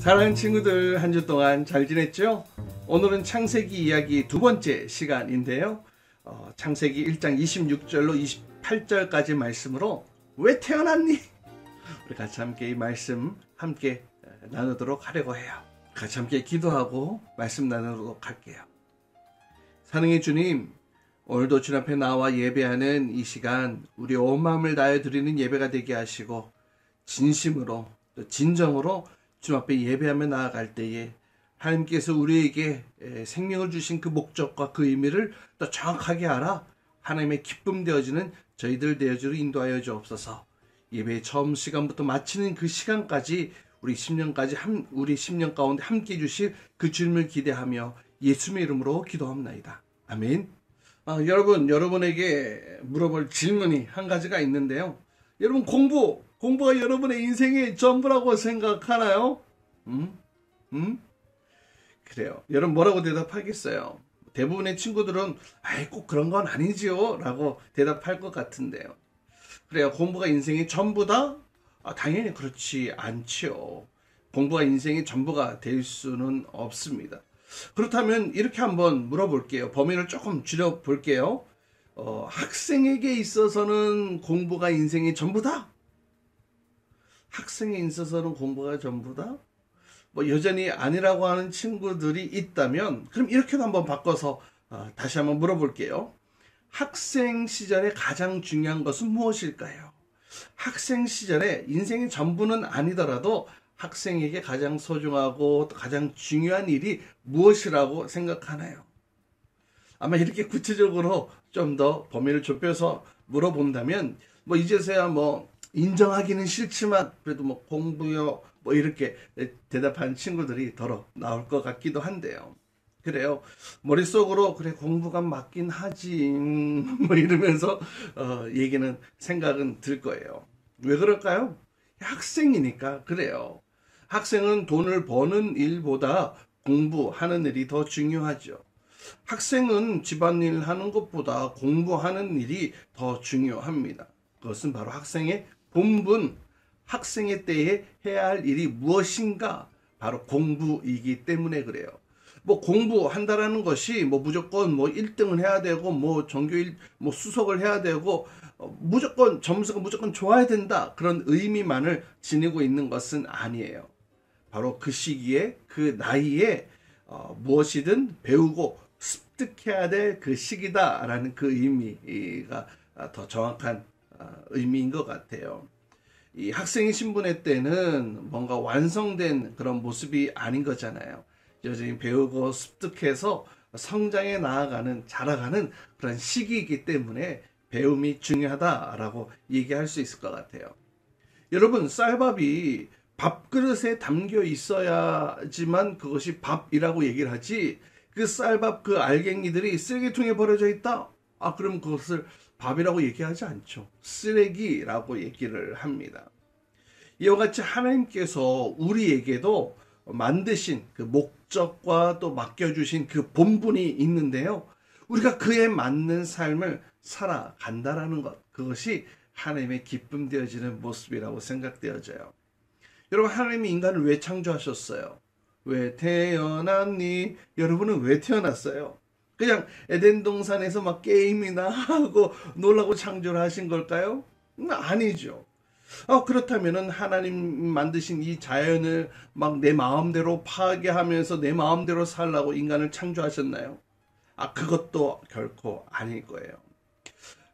사랑하는 친구들, 한 주 동안 잘 지냈죠? 오늘은 창세기 이야기 두 번째 시간인데요. 창세기 1장 26절로 28절까지 말씀으로 왜 태어났니? 우리 같이 함께 이 말씀 함께 나누도록 하려고 해요. 같이 함께 기도하고 말씀 나누도록 할게요. 사랑의 주님, 오늘도 주님 앞에 나와 예배하는 이 시간 우리 온 마음을 다해 드리는 예배가 되게 하시고 진심으로 또 진정으로 주님 앞에 예배하며 나아갈 때에 하나님께서 우리에게 생명을 주신 그 목적과 그 의미를 또 정확하게 알아 하나님의 기쁨 되어지는 저희들 되어주로 인도하여 주옵소서. 예배의 처음 시간부터 마치는 그 시간까지 우리 10년 가운데 함께 해주실 그 주님을 기대하며 예수님의 이름으로 기도합나이다. 아멘. 여러분에게 물어볼 질문이 한 가지가 있는데요. 여러분 공부가 여러분의 인생의 전부라고 생각하나요? 그래요. 여러분 뭐라고 대답하겠어요? 대부분의 친구들은 꼭 그런 건 아니지요 라고 대답할 것 같은데요. 그래요. 공부가 인생의 전부다? 당연히 그렇지 않지요. 공부가 인생의 전부가 될 수는 없습니다. 그렇다면 이렇게 한번 물어볼게요. 범위를 조금 줄여볼게요. 학생에게 있어서는 공부가 인생의 전부다? 학생에 있어서는 공부가 전부다? 여전히 아니라고 하는 친구들이 있다면 그럼 이렇게도 한번 바꿔서 다시 한번 물어볼게요. 학생 시절에 가장 중요한 것은 무엇일까요? 학생 시절에 인생의 전부는 아니더라도 학생에게 가장 소중하고 가장 중요한 일이 무엇이라고 생각하나요? 아마 이렇게 구체적으로 좀 더 범위를 좁혀서 물어본다면 이제서야 인정하기는 싫지만 그래도 공부요 이렇게 대답하는 친구들이 더러 나올 것 같기도 한데요. 그래요. 머릿속으로 그래 공부가 맞긴 하지 이러면서 생각은 들 거예요. 왜 그럴까요? 학생이니까 그래요. 학생은 돈을 버는 일보다 공부하는 일이 더 중요하죠. 학생은 집안일 하는 것보다 공부하는 일이 더 중요합니다. 그것은 바로 학생의 본분, 학생의 때에 해야 할 일이 무엇인가? 바로 공부이기 때문에 그래요. 공부한다라는 것이 무조건 1등을 해야 되고 전교일 수석을 해야 되고 무조건 점수가 무조건 좋아야 된다 그런 의미만을 지니고 있는 것은 아니에요. 바로 그 시기에 그 나이에 무엇이든 배우고 습득해야 될 그 시기다라는 그 의미가 더 정확한 의미인 것 같아요. 이 학생의 신분의 때는 뭔가 완성된 그런 모습이 아닌 거잖아요. 여전히 배우고 습득해서 성장해 나아가는 자라가는 그런 시기이기 때문에 배움이 중요하다라고 얘기할 수 있을 것 같아요. 여러분, 쌀밥이 밥그릇에 담겨 있어야지만 그것이 밥이라고 얘기를 하지, 그 쌀밥 그 알갱이들이 쓰레기통에 버려져 있다? 그럼 그것을 밥이라고 얘기하지 않죠. 쓰레기라고 얘기를 합니다. 이와 같이 하나님께서 우리에게도 만드신 그 목적과 또 맡겨주신 그 본분이 있는데요. 우리가 그에 맞는 삶을 살아간다라는 것, 그것이 하나님의 기쁨 되어지는 모습이라고 생각되어져요. 여러분, 하나님이 인간을 왜 창조하셨어요? 왜 태어났니? 여러분은 왜 태어났어요? 그냥 에덴 동산에서 게임이나 하고 놀라고 창조를 하신 걸까요? 아니죠. 그렇다면은 하나님 만드신 이 자연을 내 마음대로 파괴하면서 내 마음대로 살라고 인간을 창조하셨나요? 그것도 결코 아닐 거예요.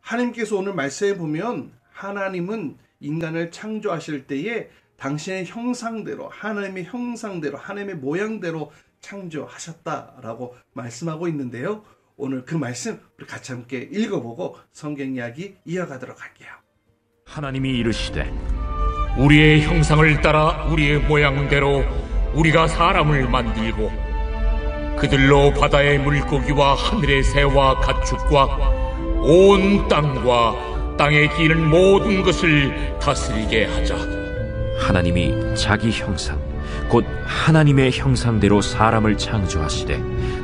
하나님께서 오늘 말씀해 보면 하나님은 인간을 창조하실 때에 당신의 형상대로, 하나님의 형상대로, 하나님의 모양대로 창조하셨다라고 말씀하고 있는데요. 오늘 그 말씀 우리 같이 함께 읽어보고 성경 이야기 이어가도록 할게요. 하나님이 이르시되 우리의 형상을 따라 우리의 모양대로 우리가 사람을 만들고 그들로 바다의 물고기와 하늘의 새와 가축과 온 땅과 땅에 기는 모든 것을 다스리게 하자. 하나님이 자기 형상 곧 하나님의 형상대로 사람을 창조하시되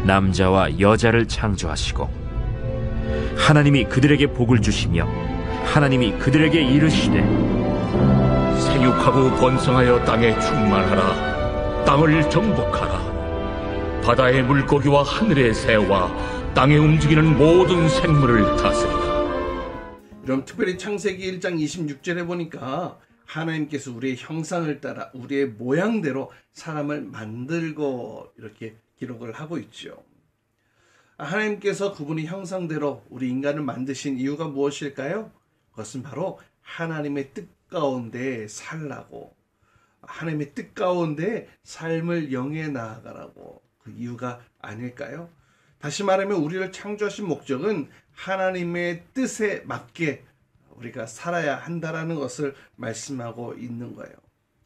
남자와 여자를 창조하시고 하나님이 그들에게 복을 주시며 하나님이 그들에게 이르시되 생육하고 번성하여 땅에 충만하라. 땅을 정복하라. 바다의 물고기와 하늘의 새와 땅에 움직이는 모든 생물을 다스리라. 그럼 특별히 창세기 1장 26절에 보니까 하나님께서 우리의 형상을 따라 우리의 모양대로 사람을 만들고 이렇게 기록을 하고 있죠. 하나님께서 그분의 형상대로 우리 인간을 만드신 이유가 무엇일까요? 그것은 바로 하나님의 뜻 가운데 살라고, 하나님의 뜻 가운데 삶을 영해 나아가라고, 그 이유가 아닐까요? 다시 말하면 우리를 창조하신 목적은 하나님의 뜻에 맞게 우리가 살아야 한다라는 것을 말씀하고 있는 거예요.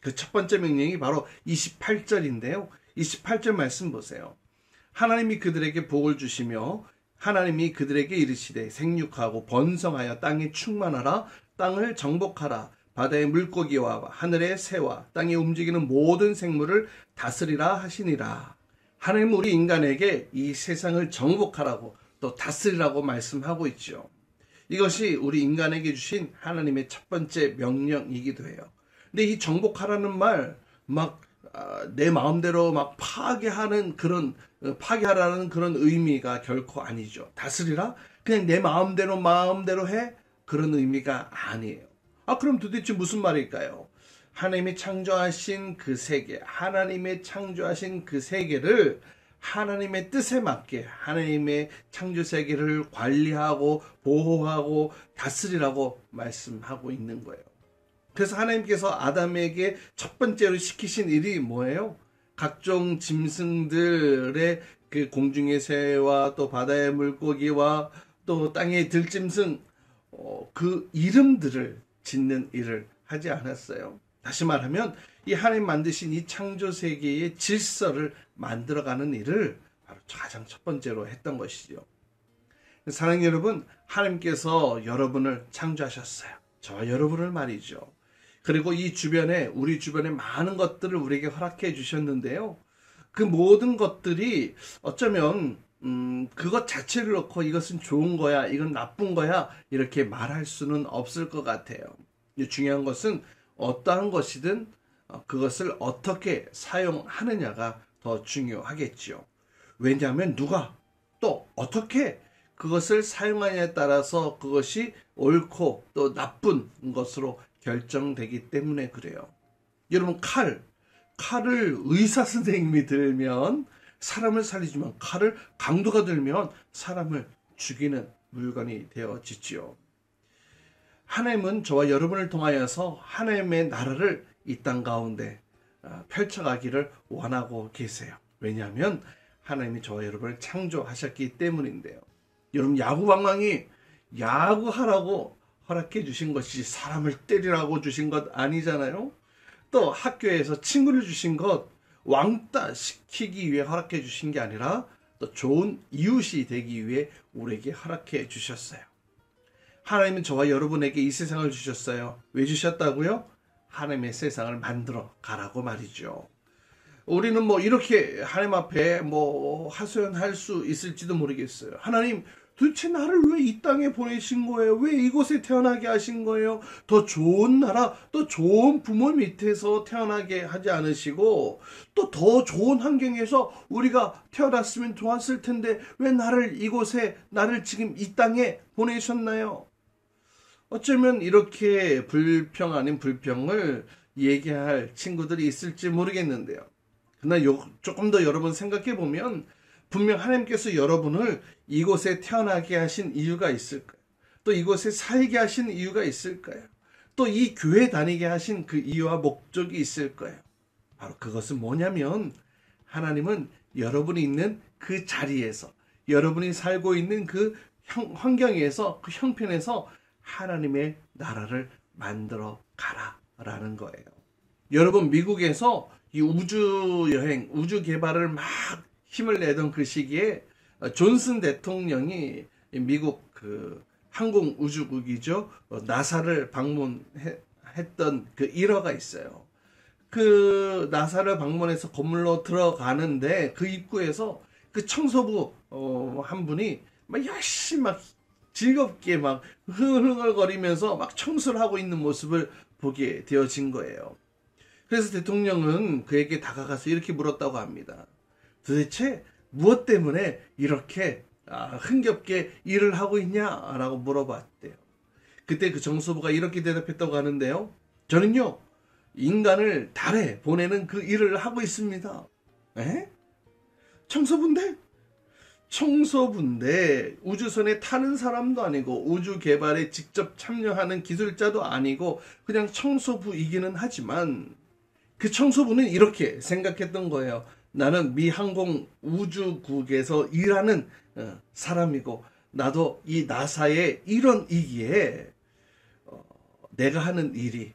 그 첫 번째 명령이 바로 28절인데요. 28절 말씀 보세요. 하나님이 그들에게 복을 주시며 하나님이 그들에게 이르시되 생육하고 번성하여 땅에 충만하라. 땅을 정복하라. 바다의 물고기와 하늘의 새와 땅에 움직이는 모든 생물을 다스리라 하시니라. 하나님은 우리 인간에게 이 세상을 정복하라고 또 다스리라고 말씀하고 있죠. 이것이 우리 인간에게 주신 하나님의 첫 번째 명령이기도 해요. 근데 이 정복하라는 말, 내 마음대로 파괴하라는 그런 의미가 결코 아니죠. 다스리라? 그냥 내 마음대로 해? 그런 의미가 아니에요. 그럼 도대체 무슨 말일까요? 하나님이 창조하신 그 세계, 하나님의 창조하신 그 세계를 하나님의 뜻에 맞게 하나님의 창조 세계를 관리하고 보호하고 다스리라고 말씀하고 있는 거예요. 그래서 하나님께서 아담에게 첫 번째로 시키신 일이 뭐예요? 각종 짐승들의 그 공중의 새와 또 바다의 물고기와 또 땅의 들짐승 그 이름들을 짓는 일을 하지 않았어요. 다시 말하면 이 하나님 만드신 이 창조 세계의 질서를 만들어가는 일을 바로 가장 첫 번째로 했던 것이죠. 사랑하는 여러분, 하나님께서 여러분을 창조하셨어요. 저와 여러분을 말이죠. 그리고 우리 주변에 많은 것들을 우리에게 허락해 주셨는데요. 그 모든 것들이 어쩌면 그것 자체를 놓고 이것은 좋은 거야, 이건 나쁜 거야 이렇게 말할 수는 없을 것 같아요. 중요한 것은 어떠한 것이든 그것을 어떻게 사용하느냐가 더 중요하겠죠. 왜냐하면 누가 또 어떻게 그것을 사용하냐에 따라서 그것이 옳고 또 나쁜 것으로 결정되기 때문에 그래요. 여러분, 칼을 의사 선생님이 들면 사람을 살리지만 칼을 강도가 들면 사람을 죽이는 물건이 되어지지요. 하나님은 저와 여러분을 통하여서 하나님의 나라를 이 땅 가운데 펼쳐가기를 원하고 계세요. 왜냐하면 하나님이 저와 여러분을 창조하셨기 때문인데요. 여러분, 야구방망이 야구하라고 허락해 주신 것이 사람을 때리라고 주신 것 아니잖아요. 또 학교에서 친구를 주신 것 왕따 시키기 위해 허락해 주신 게 아니라 또 좋은 이웃이 되기 위해 우리에게 허락해 주셨어요. 하나님은 저와 여러분에게 이 세상을 주셨어요. 왜 주셨다고요? 하나님의 세상을 만들어 가라고 말이죠. 우리는 이렇게 하나님 앞에 하소연할 수 있을지도 모르겠어요. 하나님, 도대체 나를 왜 이 땅에 보내신 거예요? 왜 이곳에 태어나게 하신 거예요? 더 좋은 나라, 또 좋은 부모 밑에서 태어나게 하지 않으시고 또 더 좋은 환경에서 우리가 태어났으면 좋았을 텐데 왜 나를 지금 이 땅에 보내셨나요? 어쩌면 이렇게 불평 아닌 불평을 얘기할 친구들이 있을지 모르겠는데요. 그러나 조금 더 여러분 생각해 보면 분명 하나님께서 여러분을 이곳에 태어나게 하신 이유가 있을까요? 또 이곳에 살게 하신 이유가 있을까요? 또 이 교회 다니게 하신 그 이유와 목적이 있을 거예요. 바로 그것은 뭐냐면 하나님은 여러분이 있는 그 자리에서, 여러분이 살고 있는 그 환경에서, 그 형편에서 하나님의 나라를 만들어 가라라는 거예요. 여러분, 미국에서 이 우주 여행, 우주 개발을 막 힘을 내던 그 시기에 존슨 대통령이 미국 그 항공우주국이죠. 나사를 방문했던 그 일화가 있어요. 그 나사를 방문해서 건물로 들어가는데 그 입구에서 그 청소부 한 분이 열심히 즐겁게 흥얼흥얼거리면서 청소를 하고 있는 모습을 보게 되어진 거예요. 그래서 대통령은 그에게 다가가서 이렇게 물었다고 합니다. 도대체 무엇 때문에 이렇게 흥겹게 일을 하고 있냐라고 물어봤대요. 그때 그 정서부가 이렇게 대답했다고 하는데요. 저는요, 인간을 달에 보내는 그 일을 하고 있습니다. 에? 청소부인데? 청소부인데 우주선에 타는 사람도 아니고 우주 개발에 직접 참여하는 기술자도 아니고 그냥 청소부이기는 하지만 그 청소부는 이렇게 생각했던 거예요. 나는 미 항공 우주국에서 일하는 사람이고 나도 이 나사의 일원이기에 내가 하는 일이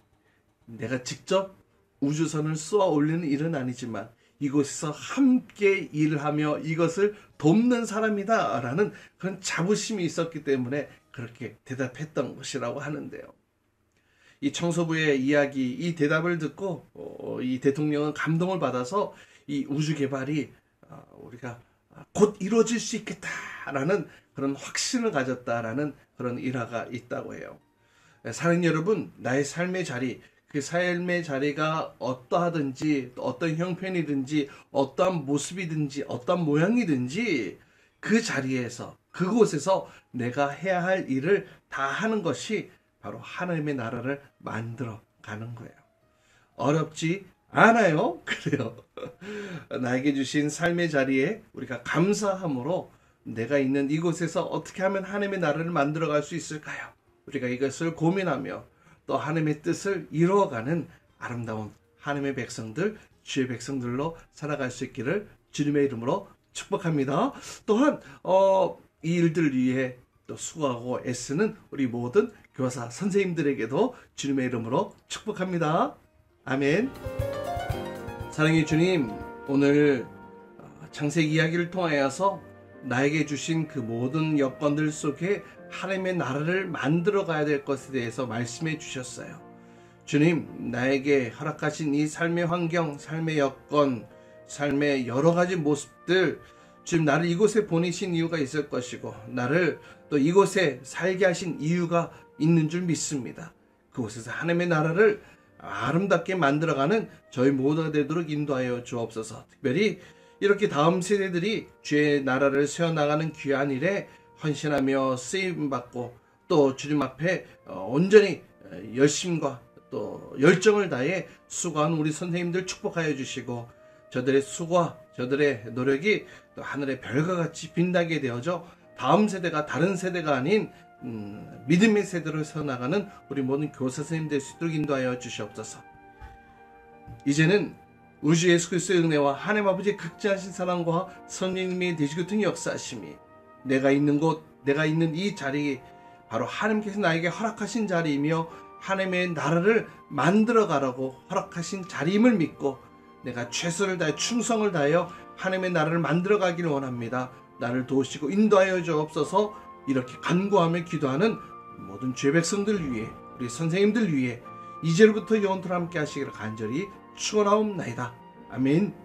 내가 직접 우주선을 쏘아 올리는 일은 아니지만 이곳에서 함께 일하며 이것을 돕는 사람이다 라는 그런 자부심이 있었기 때문에 그렇게 대답했던 것이라고 하는데요. 이 청소부의 이야기, 이 대답을 듣고 이 대통령은 감동을 받아서 이 우주 개발이 우리가 곧 이루어질 수 있겠다라는 그런 확신을 가졌다라는 그런 일화가 있다고 해요. 사랑하는 여러분, 나의 삶의 자리, 그 삶의 자리가 어떠하든지 어떤 형편이든지 어떠한 모습이든지 어떠한 모양이든지 그 자리에서 그곳에서 내가 해야 할 일을 다 하는 것이 바로 하나님의 나라를 만들어 가는 거예요. 어렵지 않아요. 그래요. 나에게 주신 삶의 자리에 우리가 감사함으로 내가 있는 이곳에서 어떻게 하면 하나님의 나라를 만들어 갈 수 있을까요? 우리가 이것을 고민하며 또 하나님의 뜻을 이루어가는 아름다운 하나님의 백성들, 주의 백성들로 살아갈 수 있기를 주님의 이름으로 축복합니다. 또한 이 일들 위해 또 수고하고 애쓰는 우리 모든 교사 선생님들에게도 주님의 이름으로 축복합니다. 아멘. 사랑의 주님, 오늘 창세기 이야기를 통하여서 나에게 주신 그 모든 여건들 속에 하나님의 나라를 만들어 가야 될 것에 대해서 말씀해 주셨어요. 주님, 나에게 허락하신 이 삶의 환경, 삶의 여건, 삶의 여러 가지 모습들, 주님 나를 이곳에 보내신 이유가 있을 것이고 나를 또 이곳에 살게 하신 이유가 있는 줄 믿습니다. 그곳에서 하나님의 나라를 아름답게 만들어가는 저희 모두가 되도록 인도하여 주옵소서. 특별히 이렇게 다음 세대들이 주의 나라를 세워나가는 귀한 일에 헌신하며 쓰임받고 또 주님 앞에 온전히 열심과 또 열정을 다해 수고한 우리 선생님들 축복하여 주시고 저들의 수고와 저들의 노력이 또 하늘의 별과 같이 빛나게 되어져 다음 세대가 다른 세대가 아닌 믿음의 세대로 세워나가는 우리 모든 교사 선생님 될 수 있도록 인도하여 주시옵소서. 이제는 우주 예수 그리스도의 은혜와 하나님 아버지의 극진하신 사랑과 성령님의 되시고 등 역사하심이 내가 있는 곳, 내가 있는 이 자리 바로 하나님께서 나에게 허락하신 자리이며 하나님의 나라를 만들어가라고 허락하신 자리임을 믿고 내가 최선을 다해 충성을 다하여 하나님의 나라를 만들어가기를 원합니다. 나를 도우시고 인도하여 주옵소서. 이렇게 간구하며 기도하는 모든 죄 백성들 위해 우리 선생님들 위해 이제로부터 영원토록 함께 하시기를 간절히 축원하옵나이다. 아멘.